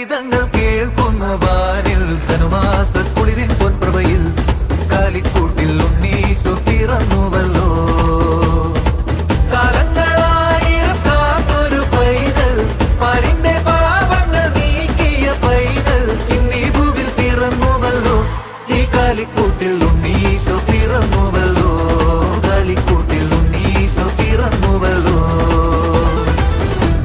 ഗീതങ്ങൾ കേൾക്കുന്ന വാനിൽ ധനുമാസക്കുളിരിൻ പൊൻപ്രഭയിൽ കാലിക്കൂട്ടിൽ ഉണ്ണീശോ പിറന്നുവല്ലോ. കാലങ്ങളായിരം കാത്തൊരു പൈതൽ, പാരിന്റെ പാപങ്ങൾ നീക്കിയ പൈതൽ, ഇന്നീ ഭൂവിൽ പിറന്നുവല്ലോ. ഈ കാലിക്കൂട്ടിൽ ഉണ്ണീശോ പിറന്നുവല്ലോ. കാലിക്കൂട്ടിൽ ഉണ്ണീശോ പിറന്നുവല്ലോ.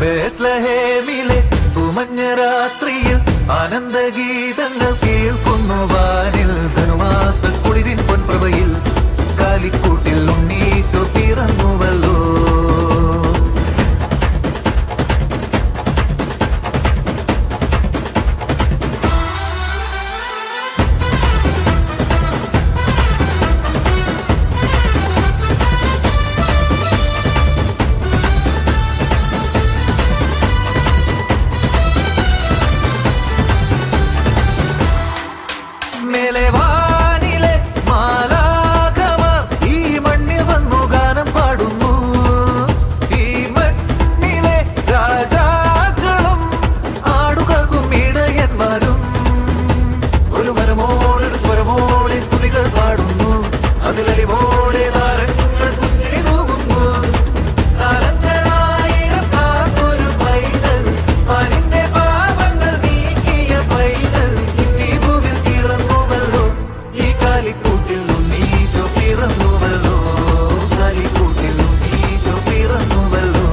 ബേത്ലഹേമിലെ തുമഞ്ഞ രാത്രിയിൽ ആനന്ദഗീതങ്ങൾ കേൾക്കുന്നു വാനിൽ ധനുമാസക്കുളിരിൻ പൊൻപ്രഭയിൽ കാലിക്കൂട്ടിൽ ഉണ്ണീശോ പിറന്നുവല്ലോ. മേലെ വാനിലെ മാലാഖമാർ ഈ മണ്ണിൽ വന്നു ഗാനം പാടുന്നു. ഈ മണ്ണിലെ രാജാക്കളും ആടുകൾക്കും ഇടയന്മാരും ഒരു മരമോടൊരു സ്വരമോടെ സ്തുതികൾ പാടുന്നു. അതിലലിവോടെ താരങ്ങൾ പുഞ്ചിരി തൂകുന്നു. കാലങ്ങളായിരം കാത്തൊരു പൈതൽ, പാരിന്റെ പാപങ്ങൾ നീക്കിയ പൈതൽ, ഇന്നീ ഭൂവിൽ പിറന്നുവല്ലോ. ഈ കാലിക്കൂട്ടിൽ ഉണ്ണീശോ പിറന്നുവല്ലോ. കാലിക്കൂട്ടിൽ ഉണ്ണീശോ പിറന്നുവല്ലോ.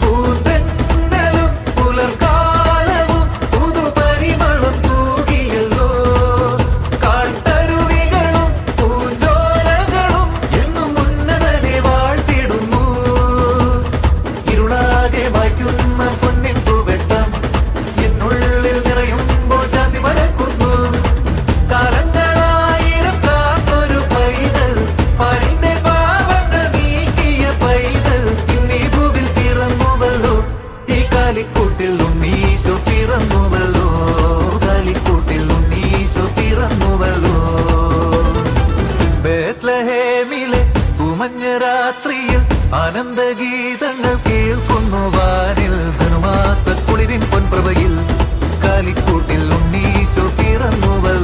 പൂന്തന്നലും പുലർക്കാലവും പുതുപരിമളം തൂകിയല്ലോ. കാട്ടരുവികളും പൂഞ്ചോലകളും എന്നും ഉന്നതനെ വാഴ്ത്തിടുന്നു. ഇരുളാകെ മായ്ക്കുന്ന പൊന്നിൻ പൂവെട്ടം എന്നുള്ളിൽ നിറയുമ്പോൾ ശാന്തി പരക്കുന്നു. കാലങ്ങളായിരം കാത്തൊരു പൈതൽ, പാരിന്റെ പാപങ്ങൾ നീക്കിയ പൈതൽ, ഇന്നീ ഭൂവിൽ പിറന്നുവല്ലോ. ഈ കാലിക്കൂട്ടിൽ ഉണ്ണീശോ പിറന്നുവല്ലോ. കാലിക്കൂട്ടിൽ ഉണ്ണീശോ പിറന്നുവല്ലോ. ബേത്ലഹേമിലെ തുമഞ്ഞ രാത്രിയിൽ ആനന്ദഗീതങ്ങൾ കേൾക്കുന്നു വാനിൽ ധനുമാസക്കുളിരിൻ പൊൻപ്രഭയിൽ കാലിക്കൂട്ടിൽ ഉണ്ണീശോ പിറന്നുവല്ലോ.